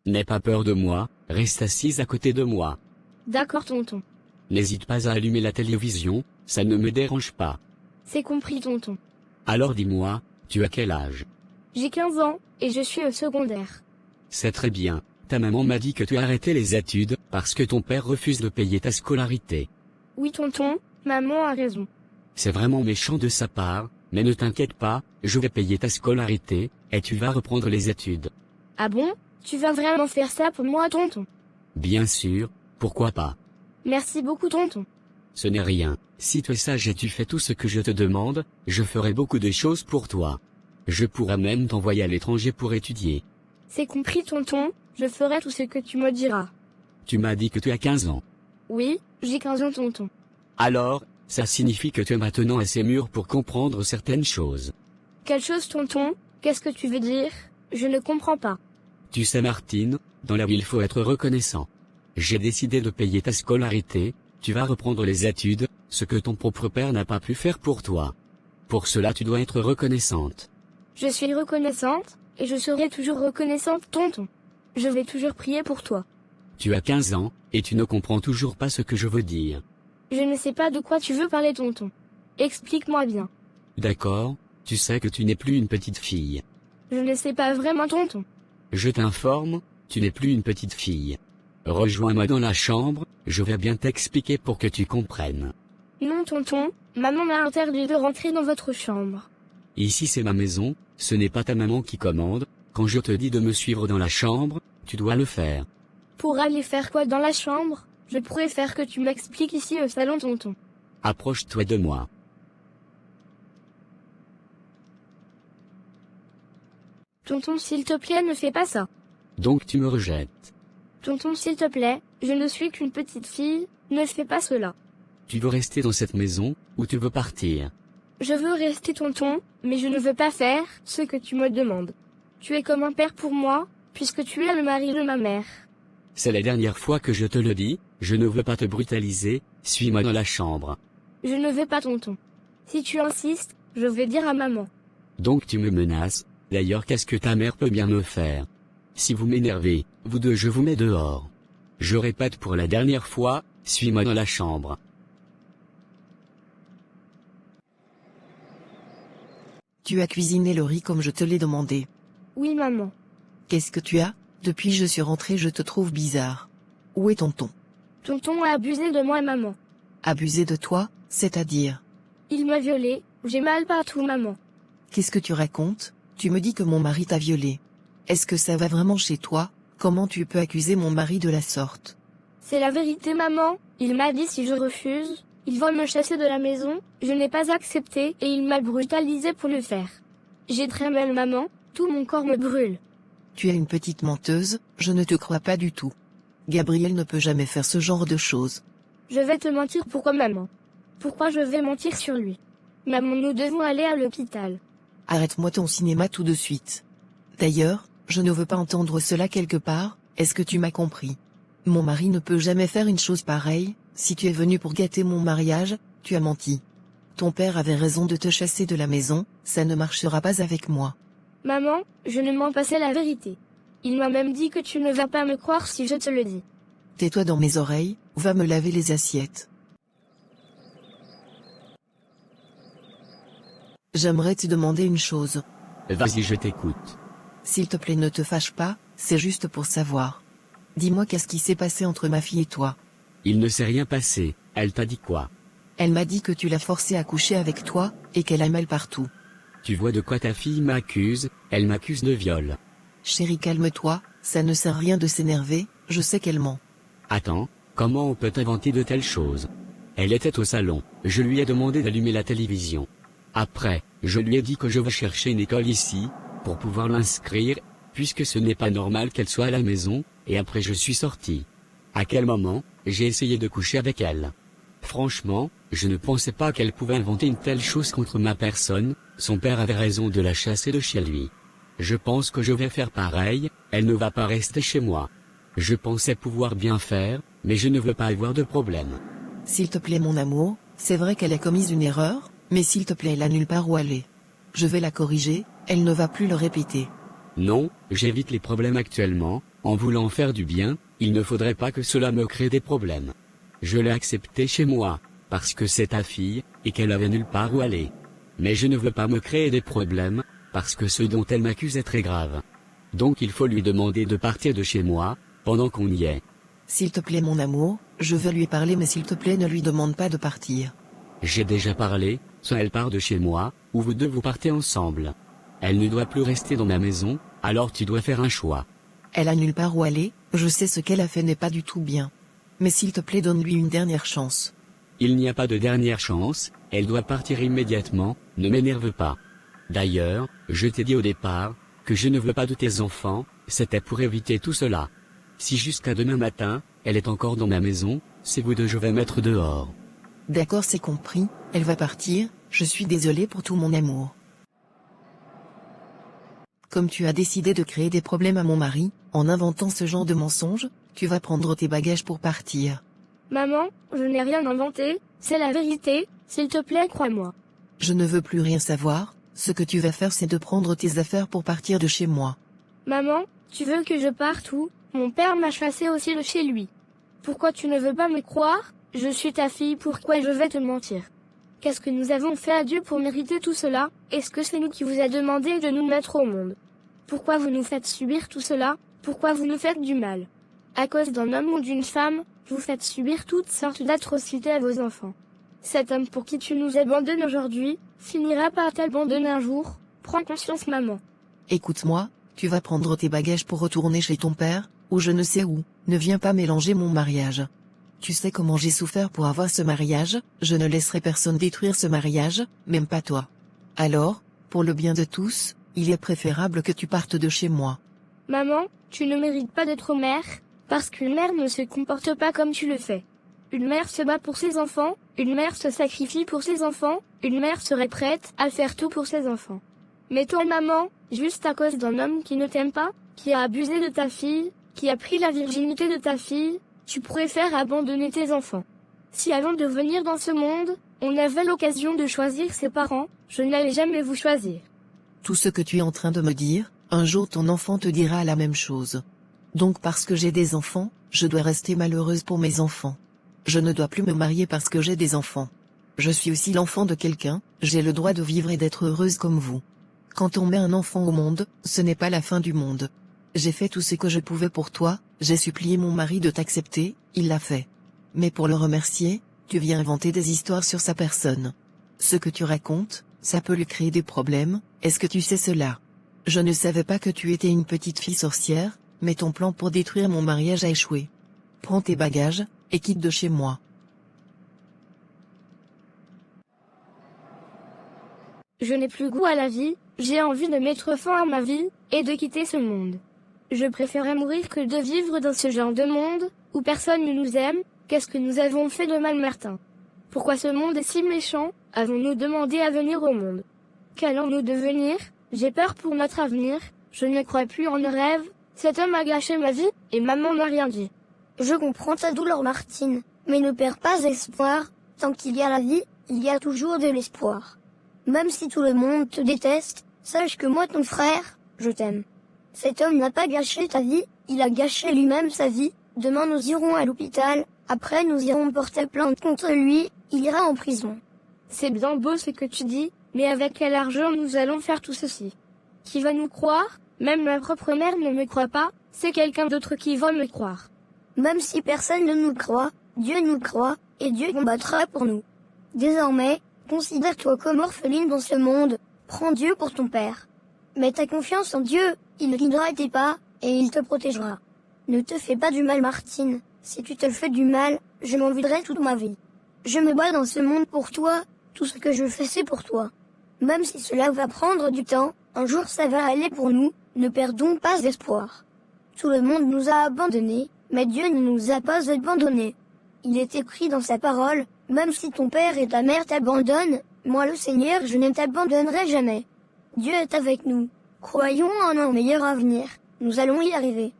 N'aie pas peur de moi, reste assise à côté de moi. D'accord tonton. N'hésite pas à allumer la télévision, ça ne me dérange pas. C'est compris tonton. Alors dis-moi, tu as quel âge? J'ai 15 ans, et je suis au secondaire. C'est très bien, ta maman m'a dit que tu as arrêté les études, parce que ton père refuse de payer ta scolarité. Oui tonton, maman a raison. C'est vraiment méchant de sa part, mais ne t'inquiète pas, je vais payer ta scolarité, et tu vas reprendre les études. Ah bon? Tu vas vraiment faire ça pour moi tonton? Bien sûr, pourquoi pas? Merci beaucoup tonton. Ce n'est rien, si tu es sage et tu fais tout ce que je te demande, je ferai beaucoup de choses pour toi. Je pourrais même t'envoyer à l'étranger pour étudier. C'est compris tonton, je ferai tout ce que tu me diras. Tu m'as dit que tu as 15 ans. Oui, j'ai 15 ans tonton. Alors, ça signifie que tu es maintenant assez mûr pour comprendre certaines choses. Quelle chose tonton? Qu'est-ce que tu veux dire? Je ne comprends pas. Tu sais Martine, dans la vie il faut être reconnaissant. J'ai décidé de payer ta scolarité, tu vas reprendre les études, ce que ton propre père n'a pas pu faire pour toi. Pour cela tu dois être reconnaissante. Je suis reconnaissante, et je serai toujours reconnaissante tonton. Je vais toujours prier pour toi. Tu as 15 ans, et tu ne comprends toujours pas ce que je veux dire. Je ne sais pas de quoi tu veux parler tonton. Explique-moi bien. D'accord, tu sais que tu n'es plus une petite fille. Je ne sais pas vraiment tonton. Je t'informe, tu n'es plus une petite fille. Rejoins-moi dans la chambre, je vais bien t'expliquer pour que tu comprennes. Non tonton, maman m'a interdit de rentrer dans votre chambre. Ici c'est ma maison, ce n'est pas ta maman qui commande, quand je te dis de me suivre dans la chambre, tu dois le faire. Pour aller faire quoi dans la chambre? Je préfère que tu m'expliques ici au salon tonton. Approche-toi de moi. Tonton s'il te plaît ne fais pas ça. Donc tu me rejettes. Tonton s'il te plaît, je ne suis qu'une petite fille, ne fais pas cela. Tu veux rester dans cette maison, ou tu veux partir? Je veux rester tonton, mais je ne veux pas faire ce que tu me demandes. Tu es comme un père pour moi, puisque tu es le mari de ma mère. C'est la dernière fois que je te le dis, je ne veux pas te brutaliser, suis-moi dans la chambre. Je ne veux pas tonton. Si tu insistes, je vais dire à maman. Donc tu me menaces, d'ailleurs qu'est-ce que ta mère peut bien me faire? Si vous m'énervez, vous deux je vous mets dehors. Je répète pour la dernière fois, suis-moi dans la chambre. Tu as cuisiné le riz comme je te l'ai demandé. Oui maman. Qu'est-ce que tu as? Depuis je suis rentrée je te trouve bizarre. Où est tonton? Tonton a abusé de moi maman. Abusé de toi, c'est-à-dire? Il m'a violée, j'ai mal partout maman. Qu'est-ce que tu racontes? Tu me dis que mon mari t'a violée. Est-ce que ça va vraiment chez toi? Comment tu peux accuser mon mari de la sorte? C'est la vérité maman, il m'a dit si je refuse, il va me chasser de la maison, je n'ai pas accepté et il m'a brutalisé pour le faire. J'ai très mal maman, tout mon corps me brûle. Tu es une petite menteuse, je ne te crois pas du tout. Gabriel ne peut jamais faire ce genre de choses. Je vais te mentir pourquoi maman? Pourquoi je vais mentir sur lui? Maman nous devons aller à l'hôpital. Arrête-moi ton cinéma tout de suite. D'ailleurs, je ne veux pas entendre cela quelque part, est-ce que tu m'as compris? Mon mari ne peut jamais faire une chose pareille, si tu es venu pour gâter mon mariage, tu as menti. Ton père avait raison de te chasser de la maison, ça ne marchera pas avec moi. Maman, je ne mens pas, c'est la vérité. Il m'a même dit que tu ne vas pas me croire si je te le dis. Tais-toi dans mes oreilles, va me laver les assiettes. J'aimerais te demander une chose. Vas-y je t'écoute. S'il te plaît ne te fâche pas, c'est juste pour savoir. Dis-moi qu'est-ce qui s'est passé entre ma fille et toi? Il ne s'est rien passé, elle t'a dit quoi? Elle m'a dit que tu l'as forcée à coucher avec toi, et qu'elle a mal partout. Tu vois de quoi ta fille m'accuse, elle m'accuse de viol. Chérie calme-toi, ça ne sert à rien de s'énerver, je sais qu'elle ment. Attends, comment on peut inventer de telles choses? Elle était au salon, je lui ai demandé d'allumer la télévision. Après, je lui ai dit que je vais chercher une école ici, pour pouvoir l'inscrire, puisque ce n'est pas normal qu'elle soit à la maison, et après je suis sorti. À quel moment, j'ai essayé de coucher avec elle? Franchement, je ne pensais pas qu'elle pouvait inventer une telle chose contre ma personne, son père avait raison de la chasser de chez lui. Je pense que je vais faire pareil, elle ne va pas rester chez moi. Je pensais pouvoir bien faire, mais je ne veux pas avoir de problème. S'il te plaît mon amour, c'est vrai qu'elle a commis une erreur, mais s'il te plaît elle a nulle part où aller. Je vais la corriger, elle ne va plus le répéter. Non, j'évite les problèmes actuellement, En voulant faire du bien, il ne faudrait pas que cela me crée des problèmes. Je l'ai acceptée chez moi, parce que c'est ta fille, et qu'elle avait nulle part où aller. Mais je ne veux pas me créer des problèmes, parce que ce dont elle m'accuse est très grave. Donc il faut lui demander de partir de chez moi, pendant qu'on y est. S'il te plaît mon amour, je veux lui parler mais s'il te plaît ne lui demande pas de partir. J'ai déjà parlé, soit elle part de chez moi, ou vous deux vous partez ensemble. Elle ne doit plus rester dans ma maison, alors tu dois faire un choix. Elle a nulle part où aller, je sais ce qu'elle a fait n'est pas du tout bien. Mais s'il te plaît donne-lui une dernière chance. Il n'y a pas de dernière chance, elle doit partir immédiatement, ne m'énerve pas. D'ailleurs, je t'ai dit au départ, que je ne veux pas de tes enfants, c'était pour éviter tout cela. Si jusqu'à demain matin, elle est encore dans ma maison, c'est vous deux je vais mettre dehors. D'accord c'est compris, elle va partir, je suis désolé pour tout mon amour. Comme tu as décidé de créer des problèmes à mon mari, en inventant ce genre de mensonge, tu vas prendre tes bagages pour partir. Maman, je n'ai rien inventé, c'est la vérité, s'il te plaît crois-moi. Je ne veux plus rien savoir, ce que tu vas faire c'est de prendre tes affaires pour partir de chez moi. Maman, tu veux que je parte où? Mon père m'a chassé aussi de chez lui. Pourquoi tu ne veux pas me croire? Je suis ta fille, pourquoi je vais te mentir? Qu'est-ce que nous avons fait à Dieu pour mériter tout cela? Est-ce que c'est nous qui vous a demandé de nous mettre au monde? Pourquoi vous nous faites subir tout cela? Pourquoi vous nous faites du mal? À cause d'un homme ou d'une femme, vous faites subir toutes sortes d'atrocités à vos enfants. Cet homme pour qui tu nous abandonnes aujourd'hui, finira par t'abandonner un jour. Prends conscience maman. Écoute-moi, tu vas prendre tes bagages pour retourner chez ton père, ou je ne sais où, ne viens pas mélanger mon mariage. Tu sais comment j'ai souffert pour avoir ce mariage, je ne laisserai personne détruire ce mariage, même pas toi. Alors, pour le bien de tous, il est préférable que tu partes de chez moi. Maman, tu ne mérites pas d'être mère, parce qu'une mère ne se comporte pas comme tu le fais. Une mère se bat pour ses enfants, une mère se sacrifie pour ses enfants, une mère serait prête à faire tout pour ses enfants. Mais toi maman, juste à cause d'un homme qui ne t'aime pas, qui a abusé de ta fille, qui a pris la virginité de ta fille, tu préfères abandonner tes enfants. Si avant de venir dans ce monde, on avait l'occasion de choisir ses parents, je n'allais jamais vous choisir. Tout ce que tu es en train de me dire, un jour ton enfant te dira la même chose. Donc parce que j'ai des enfants, je dois rester malheureuse pour mes enfants. Je ne dois plus me marier parce que j'ai des enfants. Je suis aussi l'enfant de quelqu'un, j'ai le droit de vivre et d'être heureuse comme vous. Quand on met un enfant au monde, ce n'est pas la fin du monde. J'ai fait tout ce que je pouvais pour toi, j'ai supplié mon mari de t'accepter, il l'a fait. Mais pour le remercier, tu viens inventer des histoires sur sa personne. Ce que tu racontes, ça peut lui créer des problèmes, est-ce que tu sais cela? Je ne savais pas que tu étais une petite fille sorcière, mais ton plan pour détruire mon mariage a échoué. Prends tes bagages, et quitte de chez moi. Je n'ai plus goût à la vie, j'ai envie de mettre fin à ma vie, et de quitter ce monde. Je préférerais mourir que de vivre dans ce genre de monde, où personne ne nous aime. Qu'est-ce que nous avons fait de mal Martin? Pourquoi ce monde est si méchant? Avons-nous demandé à venir au monde? Qu'allons-nous devenir? J'ai peur pour notre avenir, je ne crois plus en nos rêves, cet homme a gâché ma vie, et maman n'a rien dit. Je comprends ta douleur Martine, mais ne perds pas espoir, tant qu'il y a la vie, il y a toujours de l'espoir. Même si tout le monde te déteste, sache que moi ton frère, je t'aime. Cet homme n'a pas gâché ta vie, il a gâché lui-même sa vie, demain nous irons à l'hôpital, après nous irons porter plainte contre lui, il ira en prison. C'est bien beau ce que tu dis, mais avec quel argent nous allons faire tout ceci? Qui va nous croire? Même ma propre mère ne me croit pas, c'est quelqu'un d'autre qui va me croire. Même si personne ne nous croit, Dieu nous croit, et Dieu combattra pour nous. Désormais, considère-toi comme orpheline dans ce monde, prends Dieu pour ton père. Mets ta confiance en Dieu, il ne guidera tes pas, et il te protégera. Ne te fais pas du mal Martine, si tu te fais du mal, je m'en voudrais toute ma vie. Je me bats dans ce monde pour toi, tout ce que je fais c'est pour toi. Même si cela va prendre du temps, un jour ça va aller pour nous, ne perdons pas espoir. Tout le monde nous a abandonnés, mais Dieu ne nous a pas abandonnés. Il est écrit dans sa parole, même si ton père et ta mère t'abandonnent, moi le Seigneur je ne t'abandonnerai jamais. Dieu est avec nous. Croyons en un meilleur avenir. Nous allons y arriver.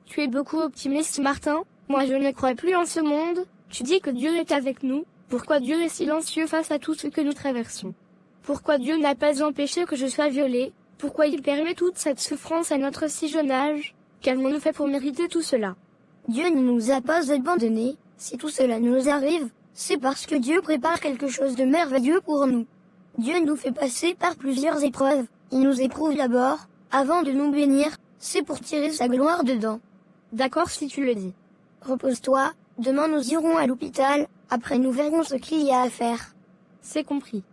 Tu es beaucoup optimiste Martin, moi je ne crois plus en ce monde. Tu dis que Dieu est avec nous, pourquoi Dieu est silencieux face à tout ce que nous traversons? Pourquoi Dieu n'a pas empêché que je sois violée? Pourquoi il permet toute cette souffrance à notre si jeune âge? Qu'avons-nous fait pour mériter tout cela? Dieu ne nous a pas abandonnés. Si tout cela nous arrive, c'est parce que Dieu prépare quelque chose de merveilleux pour nous. Dieu nous fait passer par plusieurs épreuves. Il nous éprouve d'abord, avant de nous bénir. C'est pour tirer sa gloire dedans. D'accord si tu le dis. Repose-toi, demain nous irons à l'hôpital, après nous verrons ce qu'il y a à faire. C'est compris.